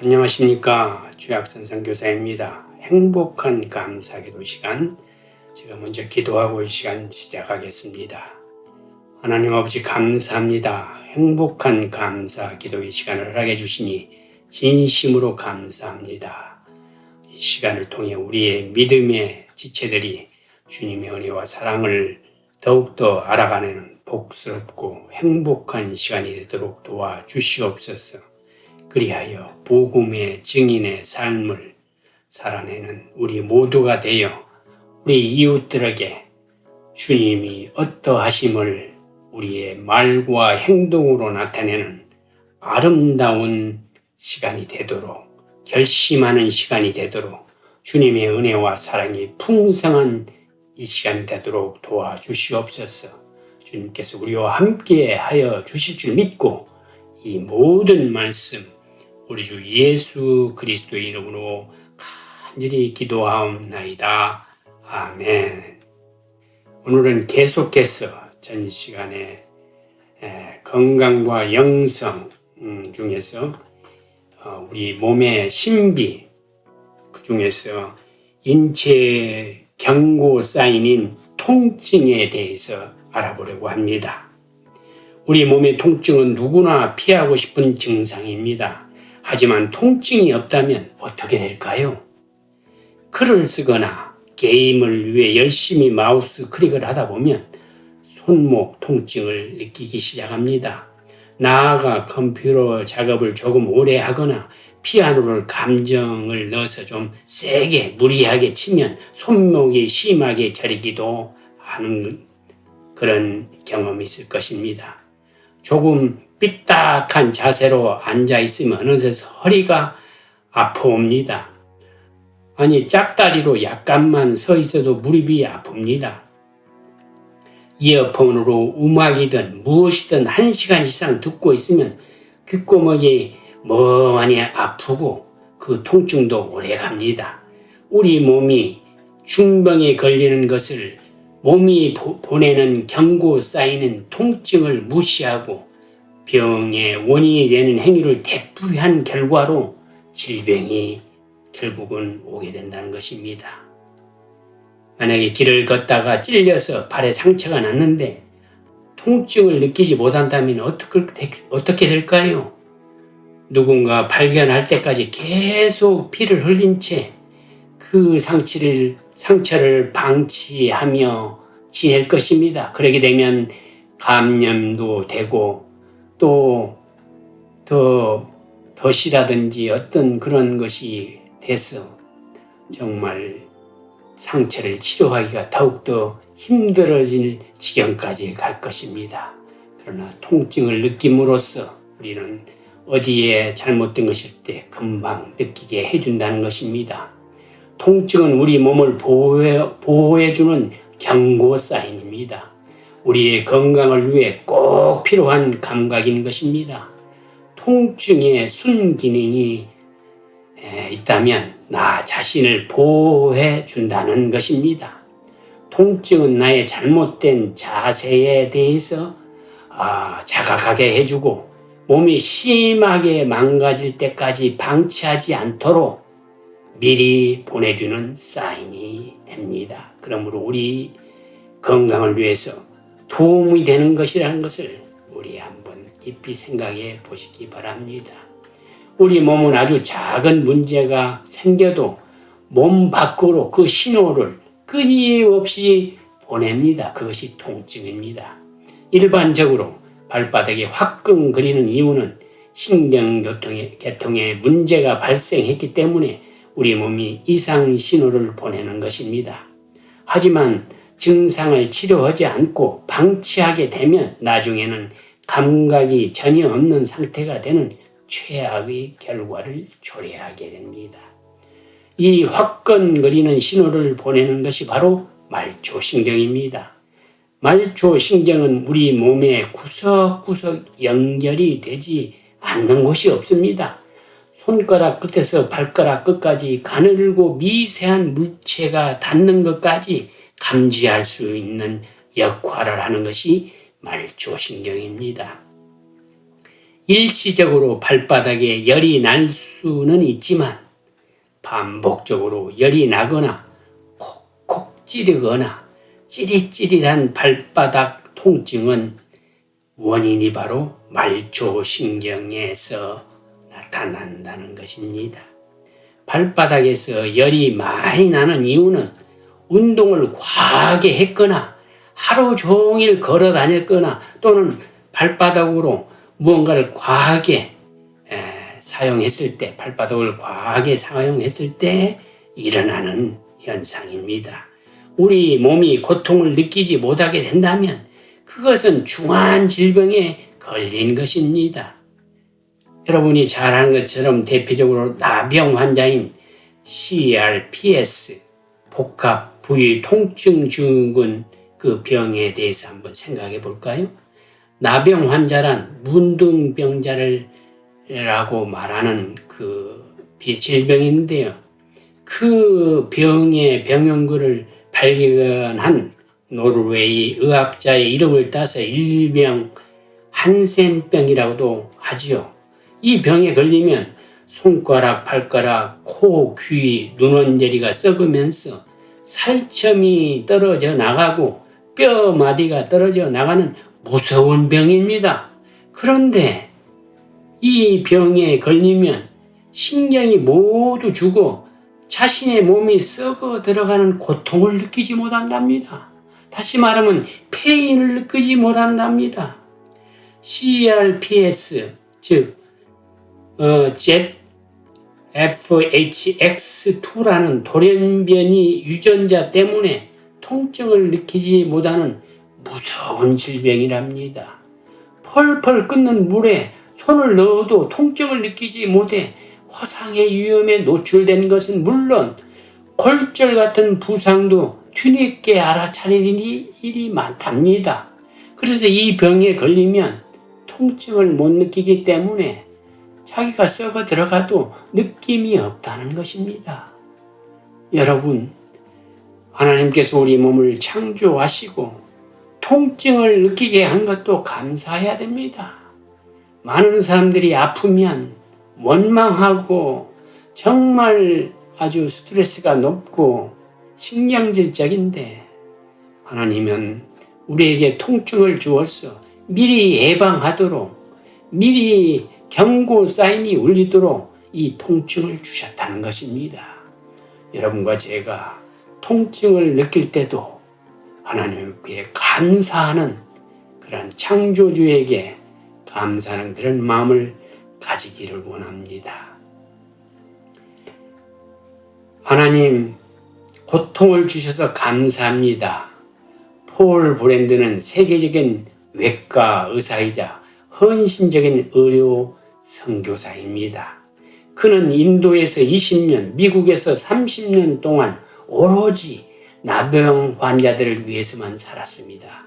안녕하십니까. 주약선생교사입니다. 행복한 감사기도 시간, 제가 먼저 기도하고 이 시간 시작하겠습니다. 하나님 아버지 감사합니다. 행복한 감사 기도의 시간을 허락해 주시니 진심으로 감사합니다. 이 시간을 통해 우리의 믿음의 지체들이 주님의 은혜와 사랑을 더욱더 알아가는 복스럽고 행복한 시간이 되도록 도와주시옵소서. 그리하여 복음의 증인의 삶을 살아내는 우리 모두가 되어 우리 이웃들에게 주님이 어떠하심을 우리의 말과 행동으로 나타내는 아름다운 시간이 되도록, 결심하는 시간이 되도록, 주님의 은혜와 사랑이 풍성한 이 시간이 되도록 도와주시옵소서. 주님께서 우리와 함께 하여 주실 줄 믿고 이 모든 말씀 우리 주 예수 그리스도의 이름으로 간절히 기도하옵나이다. 아멘. 오늘은 계속해서 전 시간에 건강과 영성 중에서 우리 몸의 신비, 그 중에서 인체 경고 사인인 통증에 대해서 알아보려고 합니다. 우리 몸의 통증은 누구나 피하고 싶은 증상입니다. 하지만 통증이 없다면 어떻게 될까요? 글을 쓰거나 게임을 위해 열심히 마우스 클릭을 하다 보면 손목 통증을 느끼기 시작합니다. 나아가 컴퓨터 작업을 조금 오래 하거나 피아노를 감정을 넣어서 좀 세게 무리하게 치면 손목이 심하게 저리기도 하는 그런 경험이 있을 것입니다. 조금 삐딱한 자세로 앉아있으면 어느새 허리가 아프옵니다. 아니 짝다리로 약간만 서 있어도 무릎이 아픕니다. 이어폰으로 음악이든 무엇이든 1시간 이상 듣고 있으면 귓구멍이 멍하니 아프고 그 통증도 오래갑니다. 우리 몸이 중병에 걸리는 것을 몸이 보내는 경고 사인은 통증을 무시하고 병의 원인이 되는 행위를 대부한 결과로 질병이 결국은 오게 된다는 것입니다. 만약에 길을 걷다가 찔려서 발에 상처가 났는데 통증을 느끼지 못한다면 어떻게 될까요? 누군가 발견할 때까지 계속 피를 흘린 채 그 상처를 방치하며 지낼 것입니다. 그러게 되면 감염도 되고 또 덫이라든지 어떤 그런 것이 돼서 정말 상처를 치료하기가 더욱더 힘들어질 지경까지 갈 것입니다. 그러나 통증을 느낌으로써 우리는 어디에 잘못된 것일 때 금방 느끼게 해준다는 것입니다. 통증은 우리 몸을 보호해주는 경고 사인입니다. 우리의 건강을 위해 꼭 필요한 감각인 것입니다. 통증의 순기능이 있다면 나 자신을 보호해 준다는 것입니다. 통증은 나의 잘못된 자세에 대해서 자각하게 해주고 몸이 심하게 망가질 때까지 방치하지 않도록 미리 보내주는 사인이 됩니다. 그러므로 우리 건강을 위해서 도움이 되는 것이라는 것을 우리 한번 깊이 생각해 보시기 바랍니다. 우리 몸은 아주 작은 문제가 생겨도 몸 밖으로 그 신호를 끊임없이 보냅니다. 그것이 통증입니다. 일반적으로 발바닥에 화끈거리는 이유는 신경계통에 문제가 발생했기 때문에 우리 몸이 이상 신호를 보내는 것입니다. 하지만 증상을 치료하지 않고 방치하게 되면 나중에는 감각이 전혀 없는 상태가 되는 최악의 결과를 초래하게 됩니다. 이 화끈거리는 신호를 보내는 것이 바로 말초신경입니다. 말초신경은 우리 몸의 구석구석 연결이 되지 않는 곳이 없습니다. 손가락 끝에서 발가락 끝까지 가늘고 미세한 물체가 닿는 것까지 감지할 수 있는 역할을 하는 것이 말초신경입니다. 일시적으로 발바닥에 열이 날 수는 있지만 반복적으로 열이 나거나 콕콕 찌르거나 찌릿찌릿한 발바닥 통증은 원인이 바로 말초신경에서 나타난다는 것입니다. 발바닥에서 열이 많이 나는 이유는 운동을 과하게 했거나 하루 종일 걸어 다녔거나 또는 발바닥으로 무언가를 과하게 사용했을 때, 발바닥을 과하게 사용했을 때 일어나는 현상입니다. 우리 몸이 고통을 느끼지 못하게 된다면 그것은 중한 질병에 걸린 것입니다. 여러분이 잘 아는 것처럼 대표적으로 나병 환자인 CRPS, 복합 부위 통증 증후군 그 병에 대해서 한번 생각해 볼까요? 나병 환자란 문둥병자라고 말하는 그 질병인데요. 그 병의 병원구를 발견한 노르웨이 의학자의 이름을 따서 일명 한센병이라고도 하지요. 이 병에 걸리면 손가락, 발가락, 코, 귀, 눈 언저리가 썩으면서 살점이 떨어져 나가고 뼈 마디가 떨어져 나가는 무서운 병입니다. 그런데 이 병에 걸리면 신경이 모두 죽어 자신의 몸이 썩어 들어가는 고통을 느끼지 못한답니다. 다시 말하면 페인을 느끼지 못한답니다. CRPS, 즉 ZFHX2라는 돌연변이 유전자 때문에 통증을 느끼지 못하는 무서운 질병이랍니다. 펄펄 끓는 물에 손을 넣어도 통증을 느끼지 못해 화상의 위험에 노출된 것은 물론 골절 같은 부상도 뒤늦게 알아차릴 일이 많답니다. 그래서 이 병에 걸리면 통증을 못 느끼기 때문에 자기가 썩어 들어가도 느낌이 없다는 것입니다. 여러분, 하나님께서 우리 몸을 창조하시고 통증을 느끼게 한 것도 감사해야 됩니다. 많은 사람들이 아프면 원망하고 정말 아주 스트레스가 높고 신경질적인데 하나님은 우리에게 통증을 주어서 미리 예방하도록 미리 경고 사인이 울리도록 이 통증을 주셨다는 것입니다. 여러분과 제가 통증을 느낄 때도 하나님께 감사하는 그런 창조주에게 감사하는 그런 마음을 가지기를 원합니다. 하나님, 고통을 주셔서 감사합니다. 폴 브랜드는 세계적인 외과 의사이자 헌신적인 의료 선교사입니다. 그는 인도에서 20년, 미국에서 30년 동안 오로지 나병 환자들을 위해서만 살았습니다.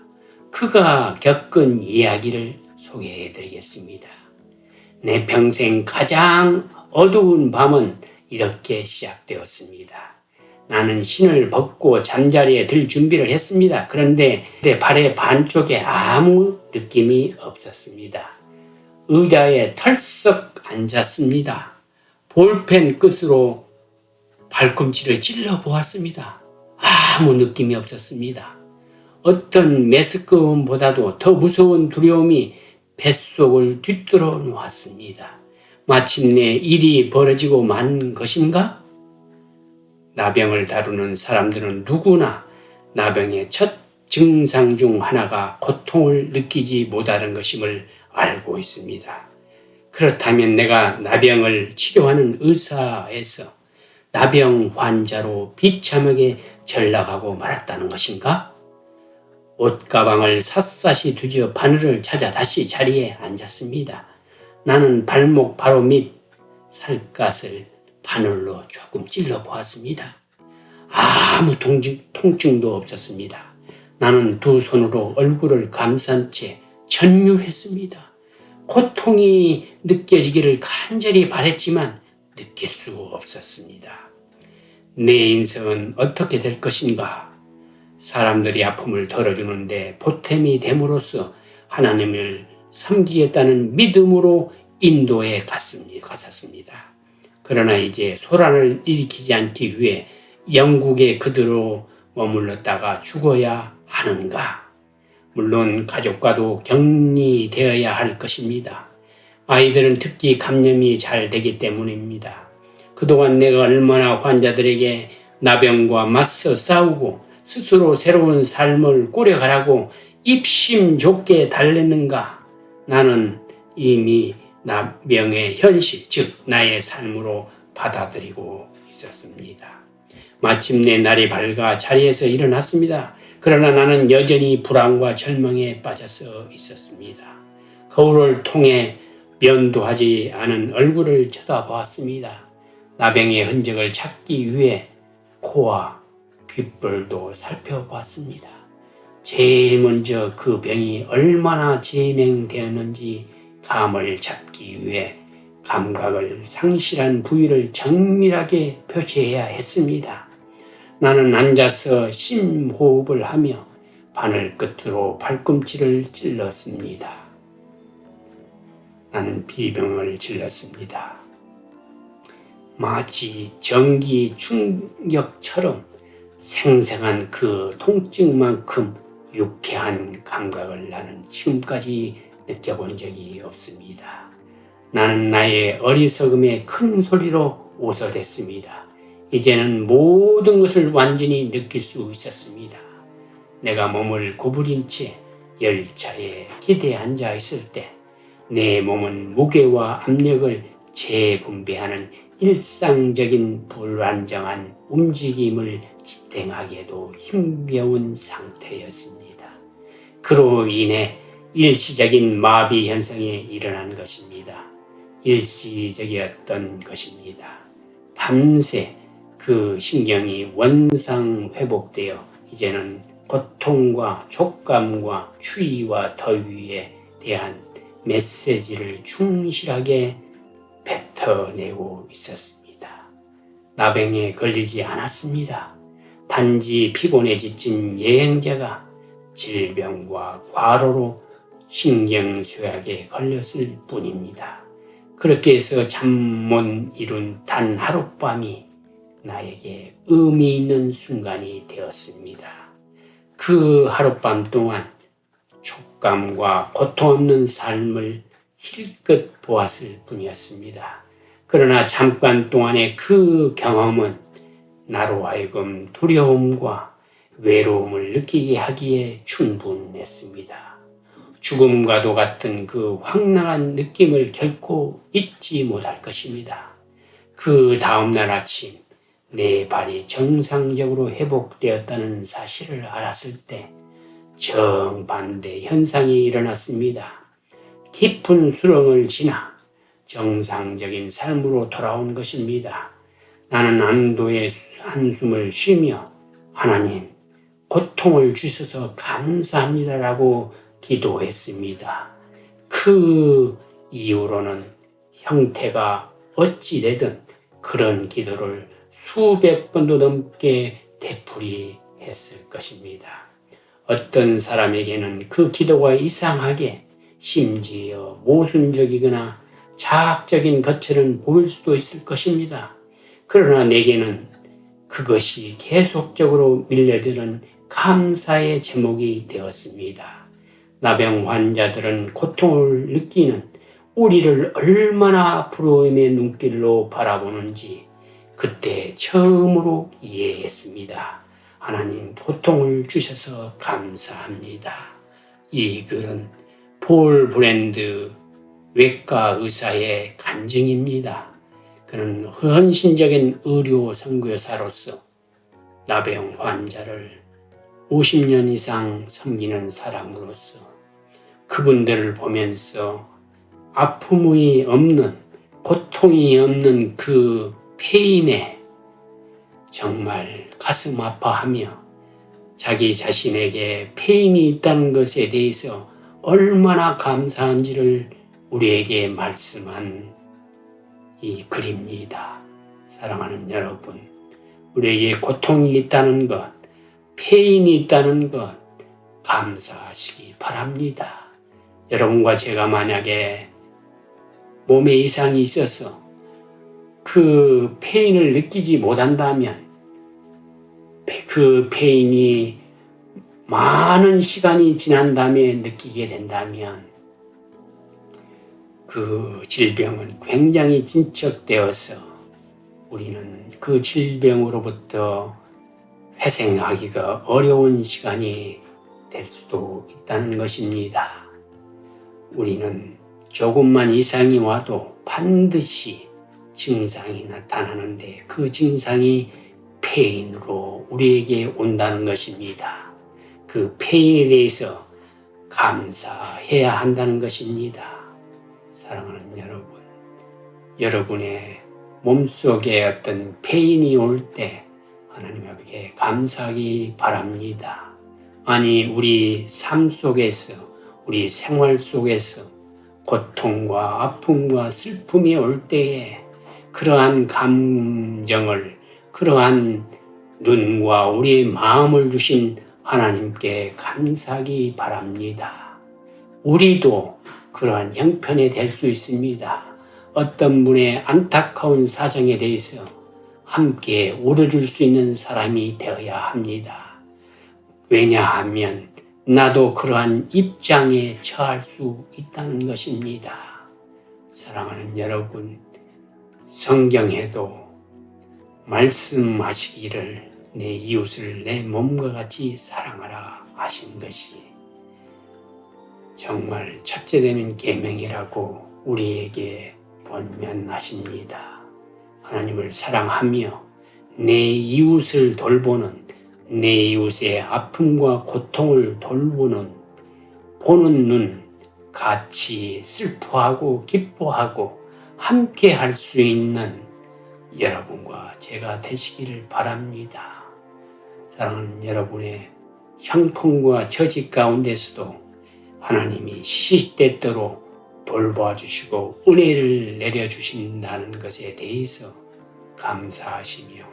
그가 겪은 이야기를 소개해 드리겠습니다. 내 평생 가장 어두운 밤은 이렇게 시작되었습니다. 나는 신을 벗고 잠자리에 들 준비를 했습니다. 그런데 내 발의 반쪽에 아무 느낌이 없었습니다. 의자에 털썩 앉았습니다. 볼펜 끝으로 발꿈치를 찔러 보았습니다. 아무 느낌이 없었습니다. 어떤 메스꺼움보다도 더 무서운 두려움이 뱃속을 뒤뚫어 놓았습니다. 마침내 일이 벌어지고 만 것인가? 나병을 다루는 사람들은 누구나 나병의 첫 증상 중 하나가 고통을 느끼지 못하는 것임을 알고 있습니다. 그렇다면 내가 나병을 치료하는 의사에서 나병 환자로 비참하게 전락하고 말았다는 것인가? 옷가방을 샅샅이 뒤져 바늘을 찾아 다시 자리에 앉았습니다. 나는 발목 바로 밑 살갗을 바늘로 조금 찔러 보았습니다. 아무 통증도 없었습니다. 나는 두 손으로 얼굴을 감싼 채 전율했습니다. 고통이 느껴지기를 간절히 바랬지만 느낄 수 없었습니다. 내 인생은 어떻게 될 것인가? 사람들이 아픔을 덜어주는데 보탬이 됨으로써 하나님을 섬기겠다는 믿음으로 인도에 갔었습니다. 그러나 이제 소란을 일으키지 않기 위해 영국에 그대로 머물렀다가 죽어야 하는가? 물론 가족과도 격리되어야 할 것입니다. 아이들은 특히 감염이 잘 되기 때문입니다. 그동안 내가 얼마나 환자들에게 나병과 맞서 싸우고 스스로 새로운 삶을 꾸려가라고 입심 좋게 달랬는가? 나는 이미 나병의 현실, 즉 나의 삶으로 받아들이고 있었습니다. 마침내 날이 밝아 자리에서 일어났습니다. 그러나 나는 여전히 불안과 절망에 빠져서 있었습니다. 거울을 통해 면도하지 않은 얼굴을 쳐다보았습니다. 나병의 흔적을 찾기 위해 코와 귓볼도 살펴보았습니다. 제일 먼저 그 병이 얼마나 진행되었는지 감을 잡기 위해 감각을 상실한 부위를 정밀하게 표시해야 했습니다. 나는 앉아서 심호흡을 하며 바늘 끝으로 발꿈치를 찔렀습니다. 나는 비명을 질렀습니다. 마치 전기 충격처럼 생생한 그 통증만큼 유쾌한 감각을 나는 지금까지 느껴본 적이 없습니다. 나는 나의 어리석음에 큰 소리로 웃어댔습니다. 이제는 모든 것을 완전히 느낄 수 있었습니다. 내가 몸을 구부린 채 열차에 기대에 앉아 있을 때 내 몸은 무게와 압력을 재분배하는 일상적인 불안정한 움직임을 지탱하기에도 힘겨운 상태였습니다. 그로 인해 일시적인 마비 현상이 일어난 것입니다. 일시적이었던 것입니다. 밤새 그 신경이 원상 회복되어 이제는 고통과 촉감과 추위와 더위에 대한 메시지를 충실하게 뱉어내고 있었습니다. 나병에 걸리지 않았습니다. 단지 피곤에 지친 여행자가 질병과 과로로 신경쇠약에 걸렸을 뿐입니다. 그렇게 해서 잠 못 이룬 단 하룻밤이 나에게 의미 있는 순간이 되었습니다. 그 하룻밤 동안 촉감과 고통 없는 삶을 힐끗 보았을 뿐이었습니다. 그러나 잠깐 동안의 그 경험은 나로 하여금 두려움과 외로움을 느끼게 하기에 충분했습니다. 죽음과도 같은 그 황당한 느낌을 결코 잊지 못할 것입니다. 그 다음날 아침 내 발이 정상적으로 회복되었다는 사실을 알았을 때 정반대 현상이 일어났습니다. 깊은 수렁을 지나 정상적인 삶으로 돌아온 것입니다. 나는 안도의 한숨을 쉬며 하나님, 고통을 주셔서 감사합니다라고 기도했습니다. 그 이후로는 형태가 어찌되든 그런 기도를 수백 번도 넘게 되풀이했을 것입니다. 어떤 사람에게는 그 기도가 이상하게 심지어 모순적이거나 자학적인 것처럼 보일 수도 있을 것입니다. 그러나 내게는 그것이 계속적으로 밀려드는 감사의 제목이 되었습니다. 나병 환자들은 고통을 느끼는 우리를 얼마나 부러움의 눈길로 바라보는지 그때 처음으로 이해했습니다. 하나님, 고통을 주셔서 감사합니다. 이 글은 폴 브랜드 외과 의사의 간증입니다. 그는 헌신적인 의료 선교사로서 나병 환자를 50년 이상 섬기는 사람으로서 그분들을 보면서 아픔이 없는, 고통이 없는 그 페인에 정말 가슴 아파하며 자기 자신에게 페인이 있다는 것에 대해서 얼마나 감사한지를 우리에게 말씀한 이 글입니다. 사랑하는 여러분, 우리에게 고통이 있다는 것, 페인이 있다는 것 감사하시기 바랍니다. 여러분과 제가 만약에 몸에 이상이 있어서 그 페인을 느끼지 못한다면 그 페인이 많은 시간이 지난 다음에 느끼게 된다면 그 질병은 굉장히 진척되어서 우리는 그 질병으로부터 회생하기가 어려운 시간이 될 수도 있다는 것입니다. 우리는 조금만 이상이 와도 반드시 증상이 나타나는데 그 증상이 페인으로 우리에게 온다는 것입니다. 그 페인에 대해서 감사해야 한다는 것입니다. 사랑하는 여러분, 여러분의 몸속에 어떤 페인이 올 때 하나님에게 감사하기 바랍니다. 아니, 우리 삶 속에서, 우리 생활 속에서 고통과 아픔과 슬픔이 올 때에 그러한 감정을, 그러한 눈과 우리의 마음을 주신 하나님께 감사하기 바랍니다. 우리도 그러한 형편이 될 수 있습니다. 어떤 분의 안타까운 사정에 대해서 함께 울어줄 수 있는 사람이 되어야 합니다. 왜냐하면 나도 그러한 입장에 처할 수 있다는 것입니다. 사랑하는 여러분, 성경에도 말씀하시기를 내 이웃을 내 몸과 같이 사랑하라 하신 것이 정말 첫째 되는 계명이라고 우리에게 권면하십니다. 하나님을 사랑하며 내 이웃을 돌보는, 내 이웃의 아픔과 고통을 돌보는, 보는 눈, 같이 슬퍼하고 기뻐하고 함께 할 수 있는 여러분과 제가 되시기를 바랍니다. 사랑하는 여러분의 형편과 처지 가운데서도 하나님이 시시때때로 돌봐주시고 은혜를 내려주신다는 것에 대해서 감사하시며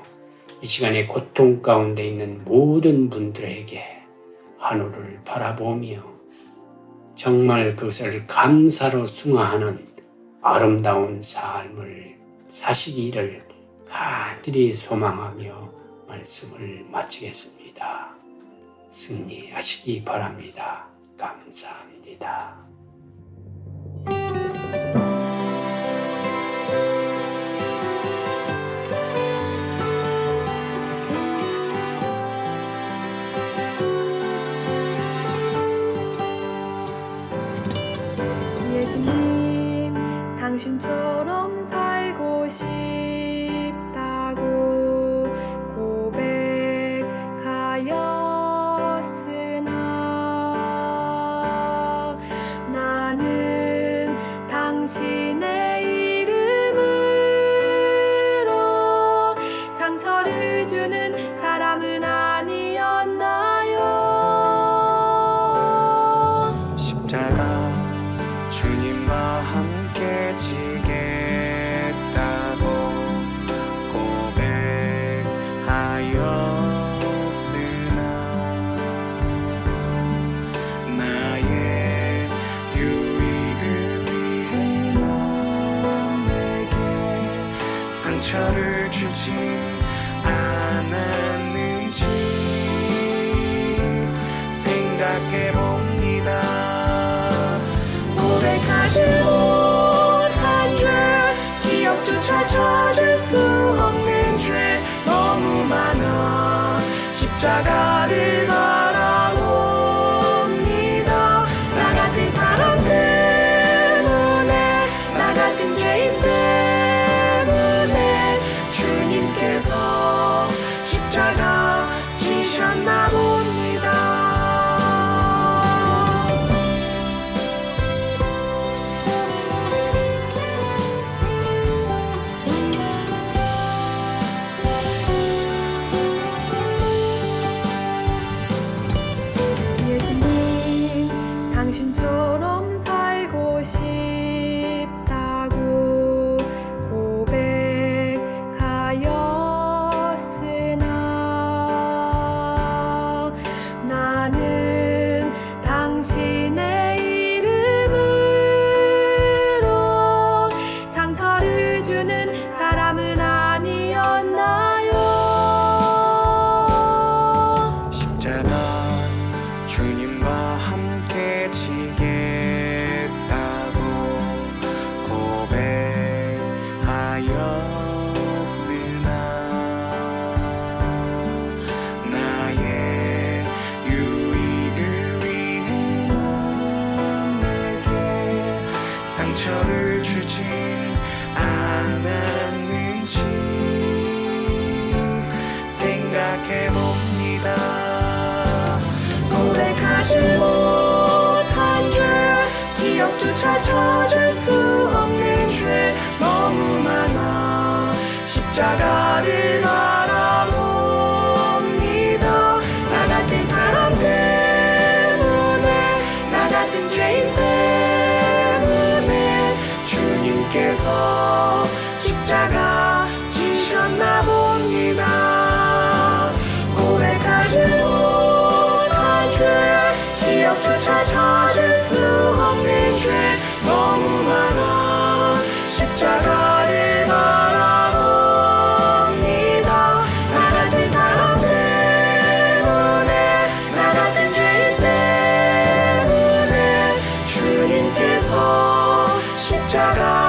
이 시간에 고통 가운데 있는 모든 분들에게 하늘을 바라보며 정말 그것을 감사로 승화하는 아름다운 삶을 사시기를 간절히 소망하며 말씀을 마치겠습니다. 승리하시기 바랍니다. 감사합니다. 예수님, 당신처럼 살고 싶다고 고백하였으나 나는 당신의 이름으로 상처를 주는 사람은 아니었나요? 십자가 주님과 함께 지겠다고 고백하였으나 나의 유익을 위해 넌 내게 상처를 주진 않았는지 생각해봅니다. 고백하지 못한 죄, 기억조차 찾을 수 없는 죄 너무 많아. 십자가를 바라봅니다. 나 같은 사람 때문에, 나 같은 죄인 때문에 주님께서 십자가 지셨나 봅니다. 상처를 주진 않았는지 생각해봅니다. 고백하지 못한 죄 기억조차 찾을 수 없는 죄 너무 많아 십자가를 바라봅니다. 나 같은 사람 때문에 나 같은 죄인 때문에 주님께서 십자가 지셨나 봅니다. 고백하지 못한 죄 기억조차 찾을 수 없는 죄 너무 많아 십자가를 바라봅니다. 나 같은 사람 때문에 나 같은 죄인 때문에 주님께서 십자가